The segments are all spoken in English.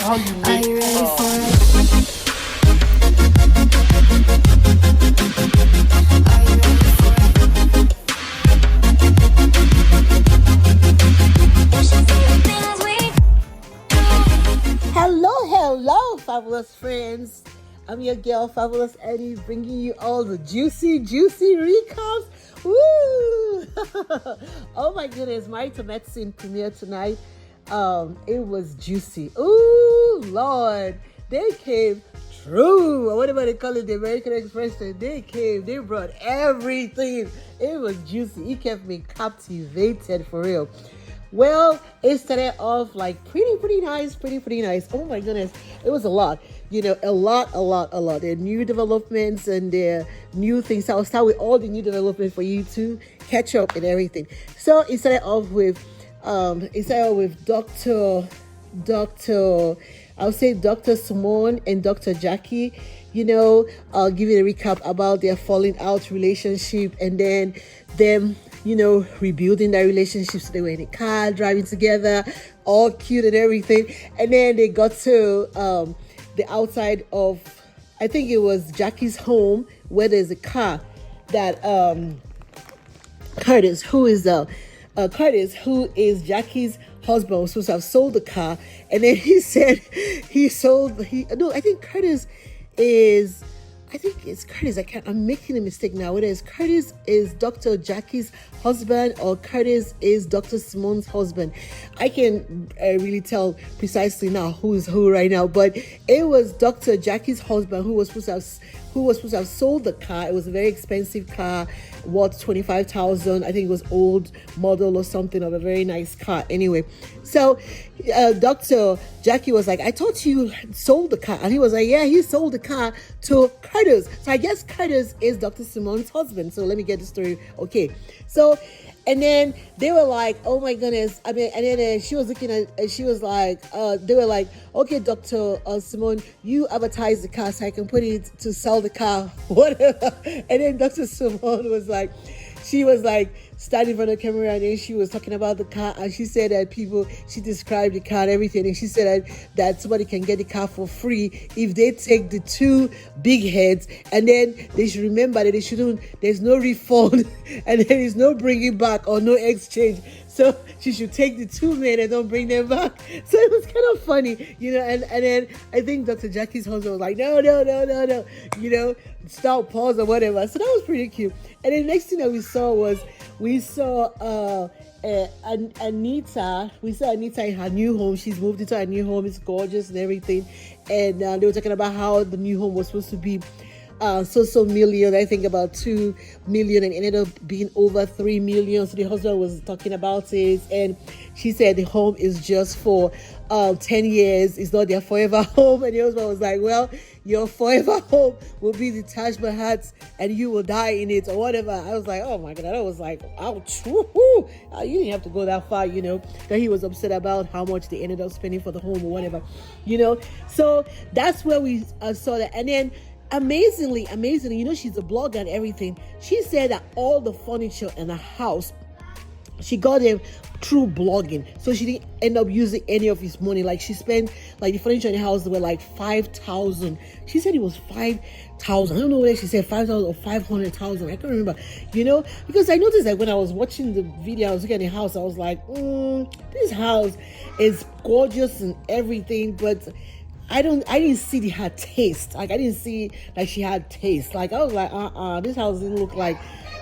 how you Are make you ready for it? Are you ready for it? You should see the things we Hello, fabulous friends. I'm your girl, Fabulousannie, bringing you all the juicy recaps. Woo! Oh my goodness, Married to Medicine premiere tonight. It was juicy. Ooh, Lord, they came true. Whatever they call it, the American expression. They came. They brought everything. It was juicy. It kept me captivated for real. Well, it started off like pretty nice, pretty nice. Oh my goodness, it was a lot. A lot. There are new developments and there are new things. I'll start with all the new development for you to catch up and everything. So it started off with, Doctor, I'll say Dr. Simone and Dr. Jackie. I'll give you a recap about their falling out relationship and then them, rebuilding their relationships. They were in a car driving together, all cute and everything. And then they got to the outside of, I think it was Jackie's home, where there's a car that Curtis, who is Jackie's husband, was supposed to have sold the car, and then he said I think it's Curtis. I'm making a mistake now. Whether it's Curtis is Dr. Jackie's husband or Curtis is Dr. Simone's husband. I can really tell precisely now who's who right now. But it was Dr. Jackie's husband who was supposed to have sold the car. It was a very expensive car, worth $25,000. I think it was old model or something of a very nice car. Anyway, so Dr. Jackie was like, I thought you sold the car. And he was like, yeah, he sold the car to Curtis. So I guess Curtis is Dr. Simone's husband. So let me get the story. Okay. So, and then they were like, oh my goodness. I mean, and then she was looking at, she was like, they were like, okay, Dr. Simone, you advertise the car so I can put it to sell the car, whatever. And then Dr. Simone was like, she was like standing in front of the camera and then she was talking about the car and she said that she described the car and everything, and she said that somebody can get the car for free if they take the two big heads, and then they should remember that there's no refund and there is no bringing back or no exchange. So she should take the two men and don't bring them back. So it was kind of funny, and then I think Dr. Jackie's husband was like, no, stop, pause or whatever. So that was pretty cute. And the next thing that we saw Anita. We saw Anita in her new home. She's moved into her new home. It's gorgeous and everything. And they were talking about how the new home was supposed to be so million, I think about 2 million, and ended up being over 3 million. So the husband was talking about it, and she said the home is just for 10 years. It's not their forever home. And the husband was like, well, your forever home will be the Taj Mahal and you will die in it or whatever. I was like, oh my God. I was like, ouch. Woo-hoo. You didn't have to go that far, that he was upset about how much they ended up spending for the home or whatever, So that's where we saw that. And then amazingly, she's a blogger and everything. She said that all the furniture in the house, she got them through blogging. So she didn't end up using any of his money. Like she spent, like the furniture in the house were like 5,000. She said it was 5,000. I don't know whether she said 5,000 or 500,000. I can't remember, because I noticed that when I was watching the video, I was looking at the house, I was like, this house is gorgeous and everything, but I didn't see her taste. Like I didn't see like she had taste. Like I was like, this house didn't look like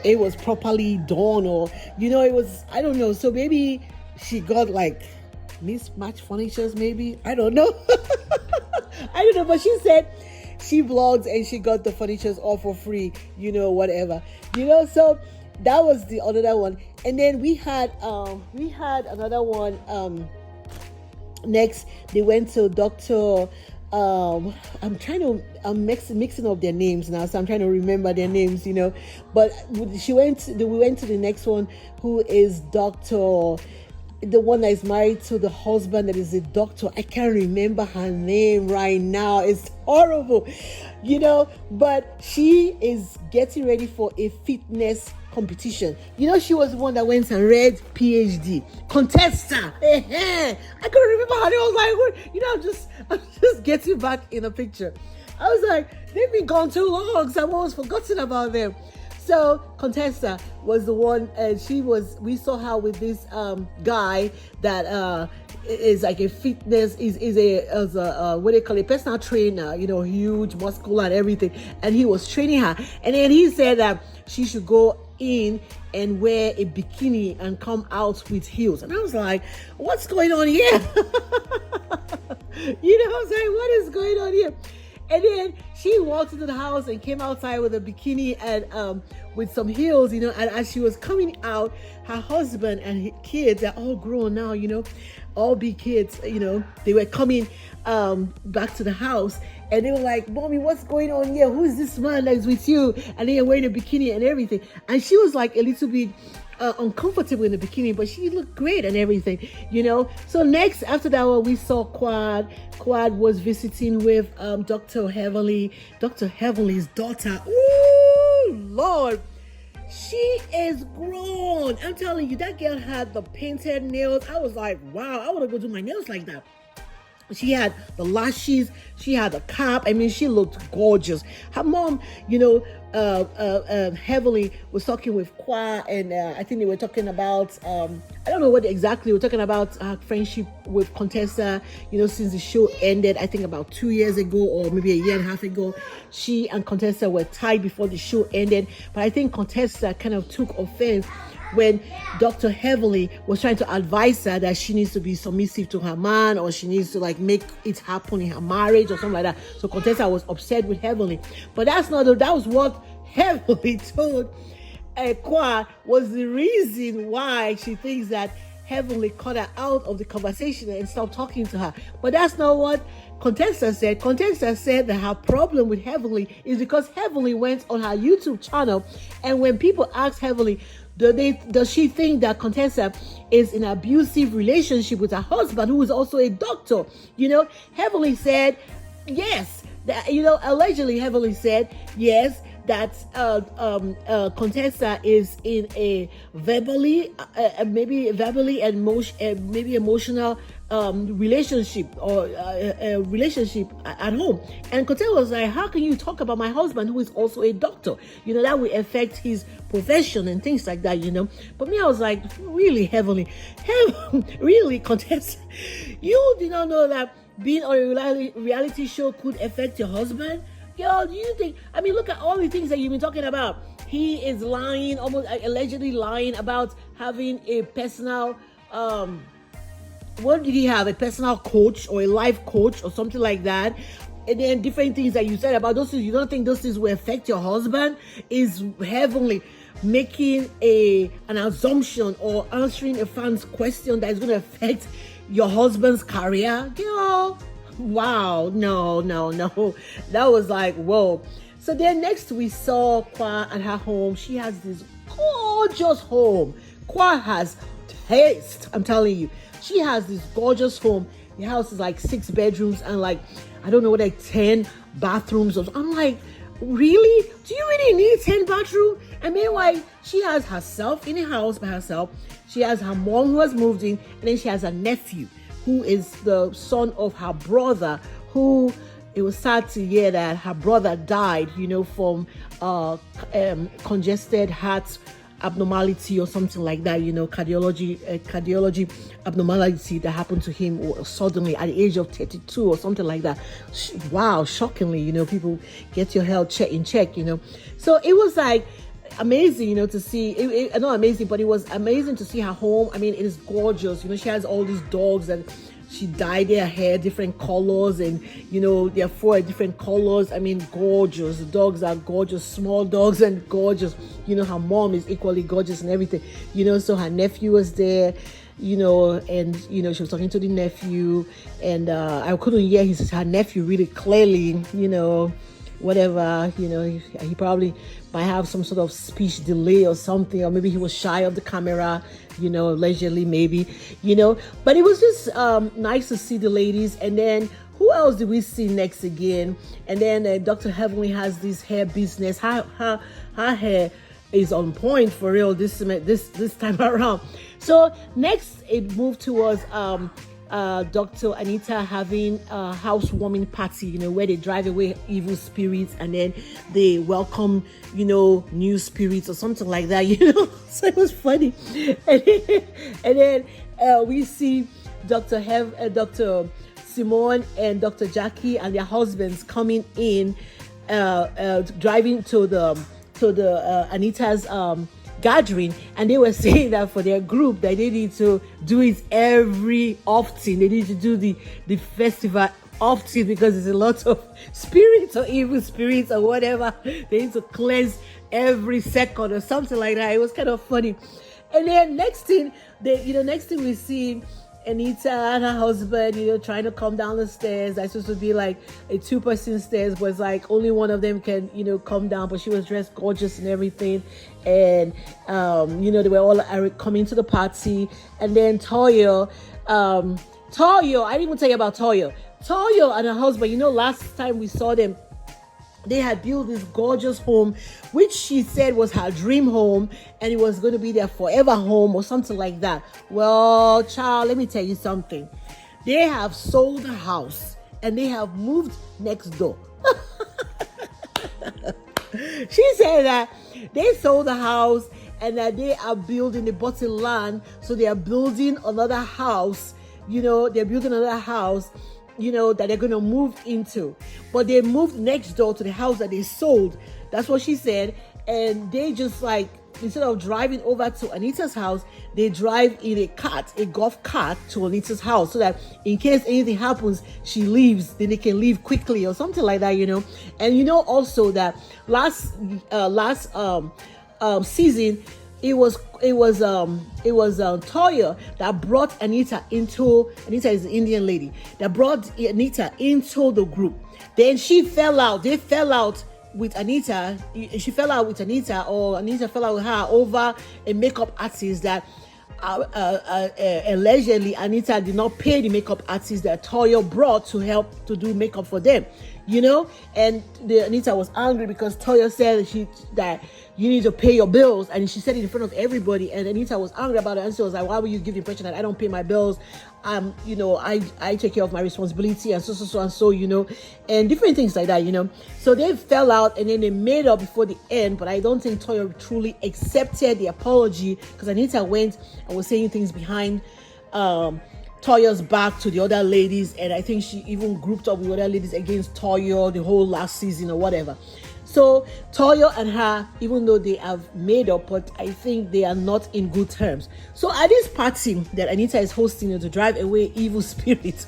it was properly done, or it was, I don't know. So maybe she got like mismatched furnitures, maybe. I don't know. I don't know, but she said she blogs and she got the furnitures all for free, whatever. So that was the other one. And then we had another one. Next, they went to Dr. I'm mixing up their names now, so I'm trying to remember their names, But we went to the next one, who is Dr. the one that is married to the husband that is a doctor. I can't remember her name right now. It's horrible, but she is getting ready for a fitness competition. She was the one that went and read PhD. Contessa. I couldn't remember her name. I was like, I'm just getting back in a picture. I was like, they've been gone too long, so I've almost forgotten about them. So Contessa was the one, and we saw her with this guy that is like a fitness, is a what do you call it, personal trainer, huge, muscular and everything. And he was training her. And then he said that she should go in and wear a bikini and come out with heels. And I was like, what's going on here? I was like, what is going on here? And then she walked into the house and came outside with a bikini and with some heels, and as she was coming out, her husband and his kids, they're all grown now, all big kids, they were coming back to the house, and they were like, Mommy, what's going on here? Who is this man that is with you? And they were wearing a bikini and everything. And she was like a little bit uncomfortable in the bikini, but she looked great and everything, So next, after that one, we saw Quad. Quad was visiting with Dr. Heavenly's daughter. Ooh, Lord. She is grown. I'm telling you, that girl had the painted nails. I was like, wow, I want to go do my nails like that. She had the lashes. She had the cap. I mean, she looked gorgeous. Her mom, Heavily was talking with Kwa, and I think they were talking about, I don't know what exactly, we're talking about her friendship with Contessa, since the show ended, I think about 2 years ago, or maybe a year and a half ago. She and Contessa were tied before the show ended, but I think Contessa kind of took offense when Dr. Heavily was trying to advise her that she needs to be submissive to her man, or she needs to make it happen in her marriage or something like that. So Contessa was upset with Heavily. But that was what Heavily told Kwa was the reason why she thinks that Heavily cut her out of the conversation and stopped talking to her. But that's not what Contessa said. Contessa said that her problem with Heavily is because Heavily went on her YouTube channel, and when people asked Heavily, does she think that Contessa is in an abusive relationship with her husband, who is also a doctor? Heavily said yes. That, allegedly Heavily said yes, that Contessa is in a maybe emotional relationship, or a relationship at home. And Contessa was like, how can you talk about my husband, who is also a doctor? That will affect his profession and things like that, But me, I was like, really, really, Contessa, you did not know that being on a reality show could affect your husband? Girl, do you think, look at all the things that you've been talking about. He is lying, almost allegedly lying about having a personal, what did he have? A personal coach or a life coach or something like that. And then different things that you said about those things. You don't think those things will affect your husband? Is Heavenly making an assumption or answering a fan's question that is going to affect your husband's career? Girl, wow, no. That was like, whoa. So then next we saw Kwa at her home. She has this gorgeous home. Kwa has taste, I'm telling you. She has this gorgeous home. The house is like 6 bedrooms and I don't know, 10 bathrooms. I'm like, really? Do you really need 10 bathrooms? And meanwhile, she has herself in a house by herself. She has her mom who has moved in, and then she has a nephew who is the son of her brother, who it was sad to hear that her brother died, from congested heart abnormality or something like that, cardiology abnormality that happened to him suddenly at the age of 32 or something like that. Wow, shockingly, people get your health in check. So it was like amazing, to see, not amazing, but it was amazing to see her home. It is gorgeous. She has all these dogs and she dyed their hair different colors, and there are 4 different colors. Gorgeous. The dogs are gorgeous, small dogs, and gorgeous. Her mom is equally gorgeous and everything. So her nephew was there, and she was talking to the nephew, and I couldn't hear her nephew really clearly, whatever, he probably might have some sort of speech delay or something, or maybe he was shy of the camera, leisurely maybe, but it was just nice to see the ladies. And then who else did we see next again? And then Dr. Heavenly has this hair business. Her hair is on point for real this time around. So next it moved towards Dr. Anita having a housewarming party, where they drive away evil spirits and then they welcome, new spirits or something like that, So it was funny. And then we see Dr. Simone and Dr. Jackie and their husbands coming in, driving to the Anita's gathering, and they were saying that for their group that they need to do it every often. They need to do the festival often because there's a lot of spirits or evil spirits or whatever. They need to cleanse every second or something like that. It was kind of funny. And then next thing we see Anita and her husband, trying to come down the stairs. That's supposed to be like a 2-person stairs, but it's like only one of them can, come down. But she was dressed gorgeous and everything. And, they were all coming to the party. And then Toyo, I didn't even tell you about Toyo. Toyo and her husband, last time we saw them, they had built this gorgeous home, which she said was her dream home, and it was going to be their forever home or something like that. Well, child, let me tell you something. They have sold the house and they have moved next door. She said that they sold the house and that they are building, they bought land, so they are building another house. They're building another house that they're going to move into. But they moved next door to the house that they sold. That's what she said. And they just instead of driving over to Anita's house, they drive in a golf cart to Anita's house, so that in case anything happens, she leaves, then they can leave quickly or something like that, And also that last season, it was Toya that brought Anita is the Indian lady that brought Anita into the group. Then they fell out with Anita, or Anita fell out with her over a makeup artist that allegedly Anita did not pay the makeup artist that Toya brought to help to do makeup for them, and Anita was angry because Toya said that you need to pay your bills, and she said it in front of everybody, and Anita was angry about it, and she was like, why would you give the impression that I don't pay my bills? I take care of my responsibility, and so, and different things like that, So they fell out, and then they made up before the end, but I don't think Toya truly accepted the apology, because Anita went and was saying things behind Toya's back to the other ladies, and I think she even grouped up with other ladies against Toya the whole last season or whatever. So Toya and her, even though they have made up, but I think they are not in good terms. So at this party that Anita is hosting to drive away evil spirits,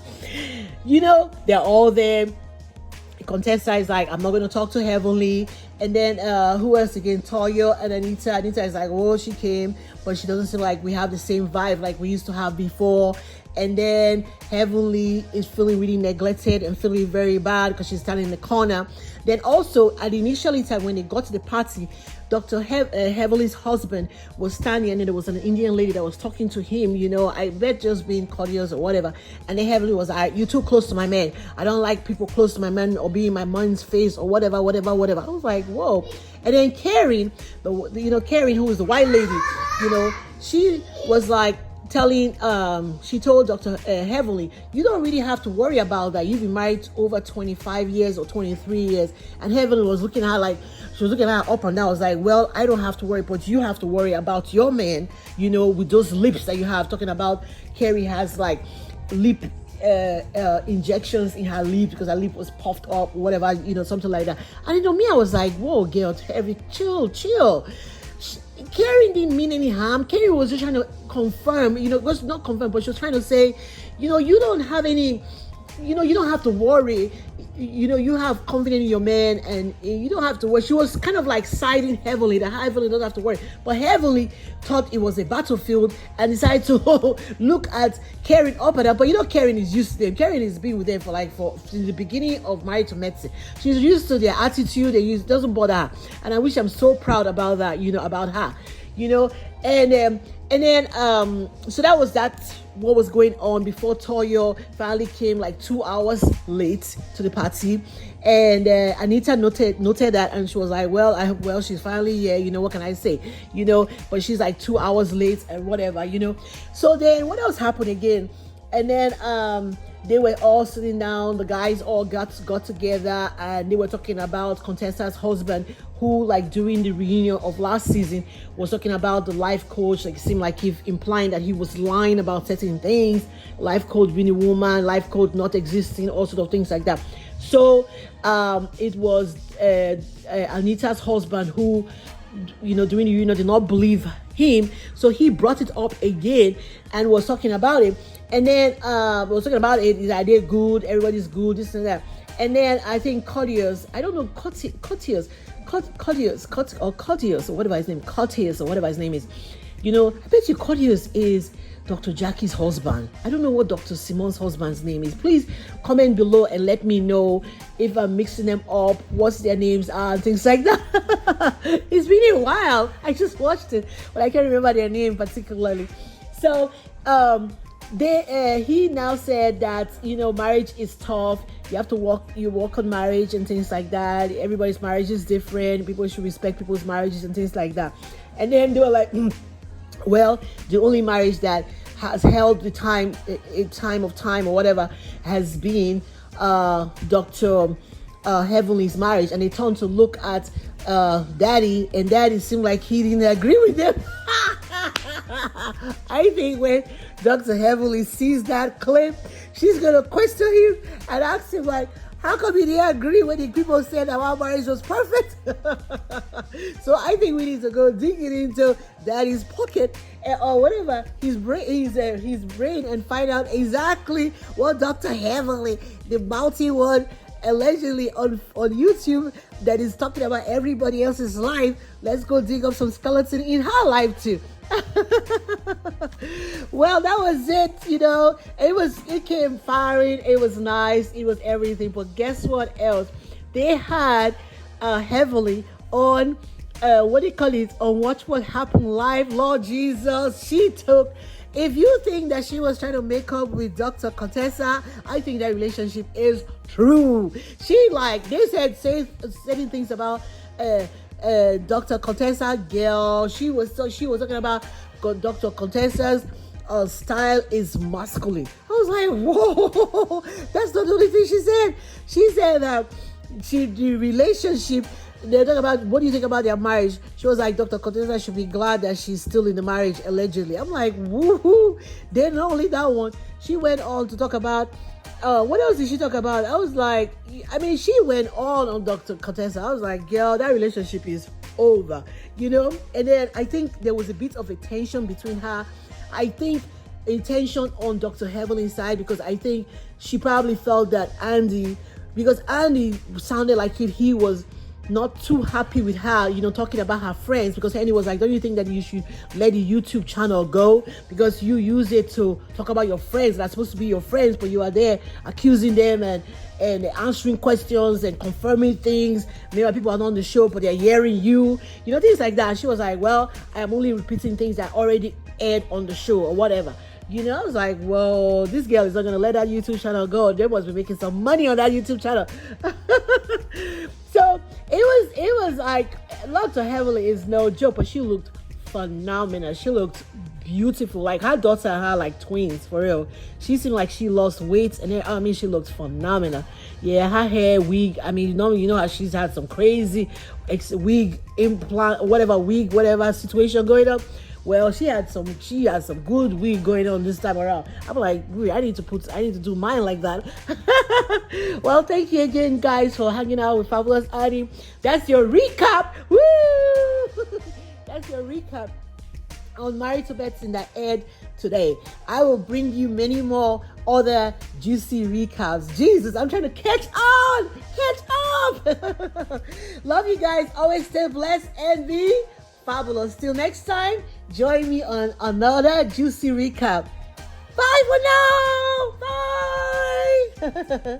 they're all there. The contestant is like, I'm not going to talk to Heavenly. And then who else again? Toya and Anita. Anita is like, oh, she came, but she doesn't seem like we have the same vibe like we used to have before. And then Heavenly is feeling really neglected and feeling very bad because she's standing in the corner. Then also at the initial time when they got to the party, Dr. Heavenly's husband was standing, and then there was an Indian lady that was talking to him, I bet just being courteous or whatever. And then Heavenly was like, you're too close to my man. I don't like people close to my man or being in my man's face or whatever. I was like, whoa. And then Karen, Karen, who was the white lady, she was like, she told Dr. Heavenly, you don't really have to worry about that. You've been married over 25 years or 23 years. And Heavenly was looking at her she was looking at her up and down. I was like, well, I don't have to worry, but you have to worry about your man, with those lips that you have. Talking about Carrie has lip injections in her lip because her lip was puffed up, whatever, something like that. And me, I was like, whoa, girl, Terry, chill. Karen didn't mean any harm. Karen was just trying to confirm, was not confirm, but she was trying to say, you don't have any you don't have to worry. You have confidence in your man, and you don't have to worry. She was kind of like siding Heavenly, that Heavenly doesn't have to worry. But Heavenly thought it was a battlefield and decided to look at Karen up and up. But Karen is used to them. Karen has been with them for since the beginning of Married to Medicine. She's used to their attitude. It doesn't bother her. And I wish I'm so proud about that, about her. And then so that was what was going on before Toyo finally came like 2 hours late to the party. And Anita noted that, and she was like, well, she's finally here, what can I say, but she's like 2 hours late and whatever. So then what else happened again? And then they were all sitting down, the guys all got together, and they were talking about Contessa's husband, who, like, during the reunion of last season was talking about the life coach. Like, it seemed like he implying that he was lying about certain things, life coach being a woman, life coach not existing, all sort of things like that. So it was Anita's husband who, during the reunion did not believe him, so he brought it up again and was talking about it. And then was talking about it, his idea good, everybody's good, this and that. And then I think Courtiers, I don't know, Courtiers, or whatever his name, Courtiers or whatever his name is. I bet you Courtiers is Dr. Jackie's husband. I don't know what Dr. Simon's husband's name is. Please comment below and let me know if I'm mixing them up, what's their names are, and things like that. It's been a while. I just watched it, but I can't remember their name particularly. So he now said that marriage is tough. You have to work on marriage and things like that. Everybody's marriage is different. People should respect people's marriages and things like that. And then they were like, well, the only marriage that has held the time or whatever has been Dr. Heavenly's marriage. And they turned to look at Daddy, and Daddy seemed like he didn't agree with them. I think when Dr. Heavenly sees that clip, she's gonna question him and ask him, like, how come you didn't agree when the people said that our marriage was perfect? So I think we need to go digging into Daddy's pocket or whatever, his brain, and find out exactly what Dr. Heavenly, the mouthy one, allegedly on YouTube, that is talking about everybody else's life. Let's go dig up some skeleton in her life too. Well, that was it. It came firing. It was nice. It was everything. But guess what else? They had Heavily on what do you call it? On Watch What Happened Live. Lord Jesus, if you think that she was trying to make up with Dr. Contessa, I think that relationship is true. They said certain things about Dr. Contessa, girl. She was talking about Dr. Contessa's style is masculine. I was like, whoa, that's not the only thing she said. She said that the relationship, they're talking about, what do you think about their marriage? She was like, Dr. Contessa should be glad that she's still in the marriage, allegedly. I'm like, woohoo. Then not only that one, she went on to talk about, what else did she talk about? I was like, she went on Dr. Contessa. I was like, girl, that relationship is over, And then I think there was a bit of a tension between her. I think a tension on Dr. Heavenly's side, because I think she probably felt that Andy sounded like he was not too happy with her, talking about her friends, because Andy was like, don't you think that you should let the YouTube channel go, because you use it to talk about your friends that's supposed to be your friends, but you are there accusing them and answering questions and confirming things. Maybe people are not on the show, but they're hearing you, things like that. She was like, well, I am only repeating things that already aired on the show or whatever. I was like, whoa, this girl is not going to let that YouTube channel go. They must be making some money on that YouTube channel. So it was like, Dr. Heavenly is no joke, but she looked phenomenal. She looked beautiful. Like, her daughter and her like twins, for real. She seemed like she lost weight, and then, she looked phenomenal. Yeah, her hair, wig. You know how she's had some crazy wig implant, whatever situation going on. Well, she had some good wig going on this time around. I'm like, I need to do mine like that. Well, thank you again, guys, for hanging out with Fabulousannie. That's your recap. Woo! That's your recap on Married to Medicine that aired today. I will bring you many more other juicy recaps. Jesus, I'm trying to catch on, catch up. Love you guys. Always stay blessed and be fabulous. Till next time, join me on another juicy recap. Bye for now. Bye.